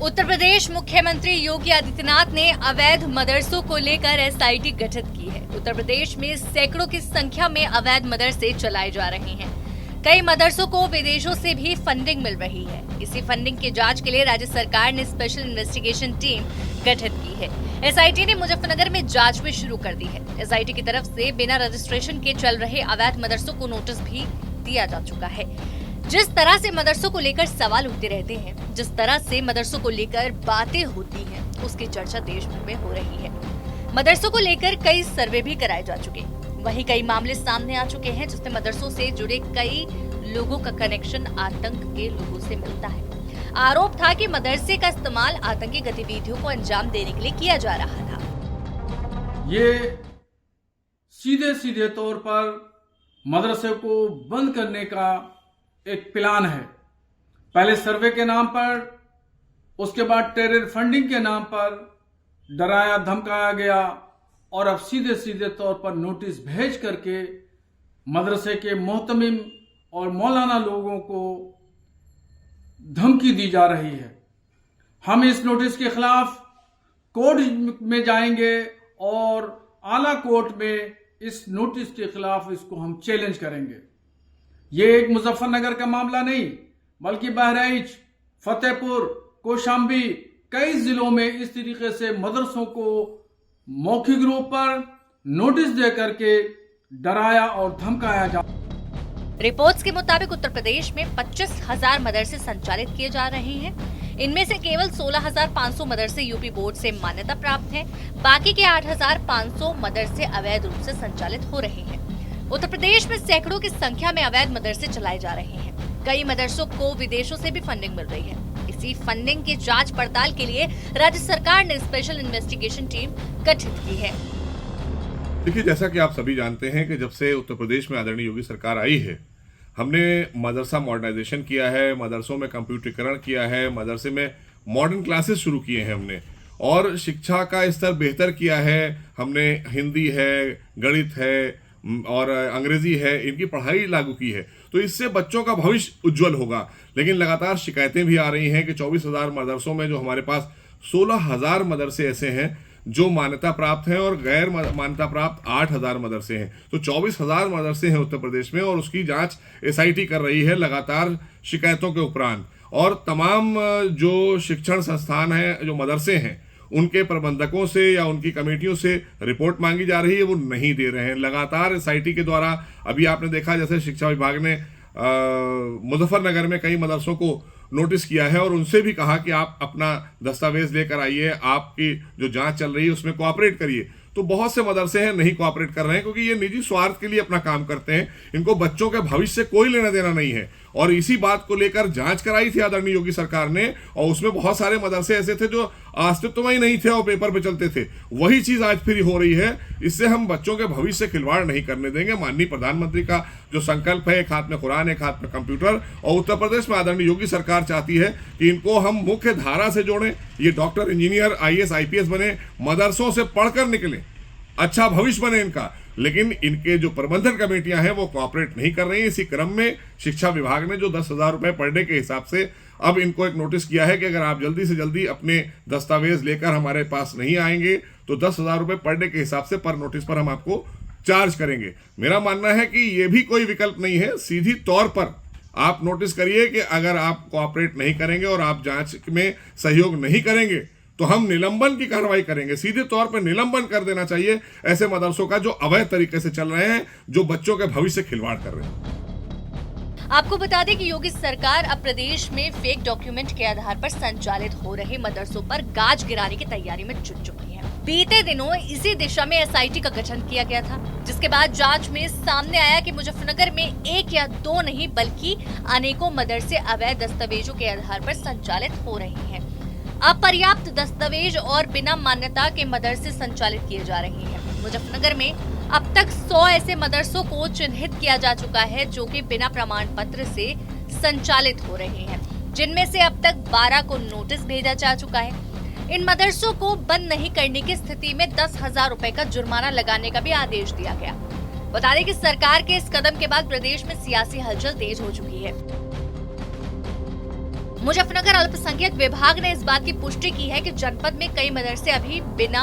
उत्तर प्रदेश मुख्यमंत्री योगी आदित्यनाथ ने अवैध मदरसों को लेकर एसआईटी गठित की है। उत्तर प्रदेश में सैकड़ों की संख्या में अवैध मदरसे चलाए जा रहे हैं। कई मदरसों को विदेशों से भी फंडिंग मिल रही है। इसी फंडिंग की जांच के लिए राज्य सरकार ने स्पेशल इन्वेस्टिगेशन टीम गठित की है। एसआईटी ने मुजफ्फरनगर में जांच भी शुरू कर दी है। एसआईटी की तरफ से बिना रजिस्ट्रेशन के चल रहे अवैध मदरसों को नोटिस भी दिया जा चुका है। जिस तरह से मदरसों को लेकर सवाल उठते रहते हैं, जिस तरह से मदरसों को लेकर बातें होती हैं, उसकी चर्चा देश भर में हो रही है। मदरसों को लेकर कई सर्वे भी कराए जा चुके हैं। वहीं कई मामले सामने आ चुके हैं जिसमें मदरसों से जुड़े कई लोगों का कनेक्शन आतंक के लोगों से मिलता है। आरोप था कि मदरसे का इस्तेमाल आतंकी गतिविधियों को अंजाम देने के लिए किया जा रहा था। ये सीधे सीधे तौर पर मदरसे को बंद करने का एक प्लान है। पहले सर्वे के नाम पर, उसके बाद टेरर फंडिंग के नाम पर डराया धमकाया गया और अब सीधे सीधे तौर पर नोटिस भेज करके मदरसे के मोहतमिम और मौलाना लोगों को धमकी दी जा रही है। हम इस नोटिस के खिलाफ कोर्ट में जाएंगे और आला कोर्ट में इस नोटिस के खिलाफ इसको हम चैलेंज करेंगे। ये एक मुजफ्फरनगर का मामला नहीं, बल्कि बहराइच, फतेहपुर, कौशाम्बी, कई जिलों में इस तरीके से मदरसों को मौखिक रूप पर नोटिस दे करके डराया और धमकाया जा। रिपोर्ट्स के मुताबिक उत्तर प्रदेश में 25,000 मदरसे संचालित किए जा रहे हैं। इनमें से केवल 16,500 मदरसे यूपी बोर्ड से मान्यता प्राप्त हैं। बाकी के 8,500 मदरसे अवैध रूप से संचालित हो रहे हैं। उत्तर प्रदेश में सैकड़ों की संख्या में अवैध मदरसे चलाए जा रहे हैं। कई मदरसों को विदेशों से भी फंडिंग मिल रही है। इसी फंडिंग की जांच पड़ताल के लिए राज्य सरकार ने स्पेशल इन्वेस्टिगेशन टीम गठित की है। देखिए, जैसा कि आप सभी जानते हैं कि जब से उत्तर प्रदेश में आदरणीय योगी सरकार आई है, हमने मदरसा मॉडर्नाइजेशन किया है, मदरसों में कंप्यूटरीकरण किया है, मदरसे में मॉडर्न क्लासेस शुरू किए हैं हमने, और शिक्षा का स्तर बेहतर किया है। हमने हिंदी है, गणित है और अंग्रेजी है, इनकी पढ़ाई लागू की है। तो इससे बच्चों का भविष्य उज्जवल होगा। लेकिन लगातार शिकायतें भी आ रही हैं कि 24,000 मदरसों में जो हमारे पास 16,000 मदरसे ऐसे हैं जो मान्यता प्राप्त हैं और गैर मान्यता प्राप्त 8,000 मदरसे हैं। तो 24,000 मदरसे हैं उत्तर प्रदेश में, और उसकी जांच एसआईटी कर रही है लगातार शिकायतों के उपरांत। और तमाम जो शिक्षण संस्थान हैं, जो मदरसे हैं, उनके प्रबंधकों से या उनकी कमेटियों से रिपोर्ट मांगी जा रही है, वो नहीं दे रहे हैं। लगातार एसआईटी के द्वारा अभी आपने देखा, जैसे शिक्षा विभाग ने मुजफ्फरनगर में कई मदरसों को नोटिस किया है और उनसे भी कहा कि आप अपना दस्तावेज लेकर आइए, आपकी जो जांच चल रही है उसमें कोऑपरेट करिए। तो बहुत से मदरसे हैं नहीं कोऑपरेट कर रहे हैं, क्योंकि ये निजी स्वार्थ के लिए अपना काम करते हैं। इनको बच्चों के भविष्य से कोई लेना देना नहीं है। और इसी बात को लेकर जांच कराई थी आदरणीय योगी सरकार ने, और उसमें बहुत सारे मदरसे ऐसे थे जो अस्तित्व में ही नहीं थे और पेपर पे चलते थे। वही चीज आज फिर हो रही है। इससे हम बच्चों के भविष्य से खिलवाड़ नहीं करने देंगे। माननीय प्रधानमंत्री का जो संकल्प है, एक हाथ में कुरान, एक हाथ में कंप्यूटर, और उत्तर प्रदेश में आदरणीय योगी सरकार चाहती है कि इनको हम मुख्य धारा से जोड़ें। ये डॉक्टर, इंजीनियर, IAS, IPS बने, मदरसों से पढ़कर निकले, अच्छा भविष्य बने इनका। लेकिन इनके जो प्रबंधन कमेटियां हैं वो कोऑपरेट नहीं कर रही हैं। इसी क्रम में शिक्षा विभाग ने जो 10,000 रुपए पर डे के हिसाब से अब इनको एक नोटिस किया है कि अगर आप जल्दी से जल्दी अपने दस्तावेज लेकर हमारे पास नहीं आएंगे तो 10,000 रुपए पर डे के हिसाब से पर नोटिस पर हम आपको चार्ज करेंगे। मेरा मानना है कि ये भी कोई विकल्प नहीं है। सीधी तौर पर आप नोटिस करिए कि अगर आप कोऑपरेट नहीं करेंगे और आप जांच में सहयोग नहीं करेंगे तो हम निलंबन की कार्रवाई करेंगे। सीधे तौर पर निलंबन कर देना चाहिए ऐसे मदरसों का जो अवैध तरीके से चल रहे हैं, जो बच्चों के भविष्य से खिलवाड़ कर रहे हैं। आपको बता दें कि योगी सरकार अब प्रदेश में फेक डॉक्यूमेंट के आधार पर संचालित हो रहे मदरसों पर गाज गिराने की तैयारी में जुट चुकी है। बीते दिनों इसी दिशा में एसआईटी का गठन किया गया था, जिसके बाद जांच में सामने आया कि मुजफ्फरनगर में 1 या 2 नहीं बल्कि अनेकों मदरसे अवैध दस्तावेजों के आधार पर संचालित हो रहे हैं। अपर्याप्त दस्तावेज और बिना मान्यता के मदरसे संचालित किए जा रहे हैं। मुजफ्फरनगर में अब तक 100 ऐसे मदरसों को चिन्हित किया जा चुका है जो कि बिना प्रमाण पत्र से संचालित हो रहे हैं, जिनमें से अब तक 12 को नोटिस भेजा जा चुका है। इन मदरसों को बंद नहीं करने की स्थिति में 10,000 रुपए का जुर्माना लगाने का भी आदेश दिया गया। बता दें कि सरकार के इस कदम के बाद प्रदेश में सियासी हलचल तेज हो चुकी है। मुजफ्फरनगर अल्पसंख्यक विभाग ने इस बात की पुष्टि की है कि जनपद में कई मदरसे अभी बिना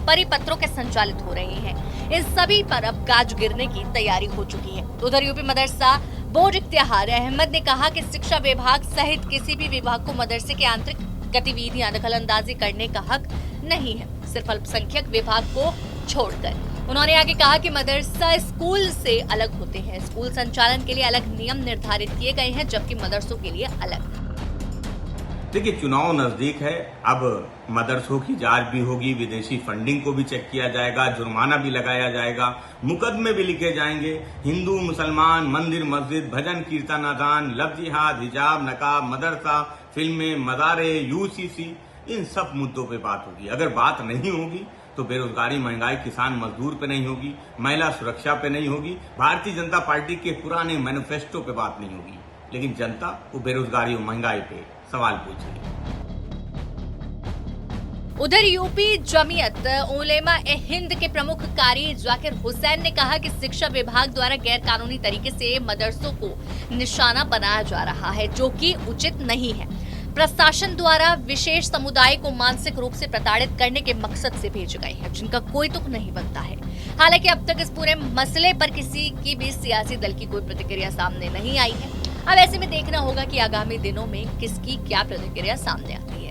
परिपत्रों के संचालित हो रहे हैं। इन सभी पर अब गाज गिरने की तैयारी हो चुकी है। उधर यूपी मदरसा बोर्ड इख्तियार अहमद ने कहा कि शिक्षा विभाग सहित किसी भी विभाग को मदरसे की आंतरिक गतिविधियां दखलंदाजी करने का हक नहीं है, सिर्फ अल्पसंख्यक विभाग को छोड़कर। उन्होंने आगे कहा कि मदरसा स्कूल से अलग होते हैं। स्कूल संचालन के लिए अलग नियम निर्धारित किए गए हैं, जबकि मदरसों के लिए अलग। देखिए, चुनाव नजदीक है, अब मदरसों की जांच भी होगी, विदेशी फंडिंग को भी चेक किया जाएगा, जुर्माना भी लगाया जाएगा, मुकदमे भी लिखे जाएंगे। हिंदू मुसलमान, मंदिर मस्जिद, भजन कीर्तन अजान, लफ्ज जिहाद, हिजाब, नकाब, मदरसा, फिल्में, मदारे, यूसीसी, इन सब मुद्दों पे बात होगी। अगर बात नहीं होगी तो बेरोजगारी, महंगाई, किसान मजदूर पे नहीं होगी, महिला सुरक्षा पे नहीं होगी, भारतीय जनता पार्टी के पुराने मैनिफेस्टो पे बात नहीं होगी, लेकिन जनता को बेरोजगारी और महंगाई पे सवाल पूछेगी। उधर यूपी जमीयत उलेमा ए हिंद के प्रमुख कारी जाकिर हुसैन ने कहा कि शिक्षा विभाग द्वारा गैर कानूनी तरीके से मदरसों को निशाना बनाया जा रहा है, जो कि उचित नहीं है। प्रशासन द्वारा विशेष समुदाय को मानसिक रूप से प्रताड़ित करने के मकसद से भेजे गए हैं, जिनका कोई तुक नहीं बनता है। हालांकि अब तक इस पूरे मसले पर किसी की भी सियासी दल की कोई प्रतिक्रिया सामने नहीं आई है। अब ऐसे में देखना होगा कि आगामी दिनों में किसकी क्या प्रतिक्रिया सामने आती है।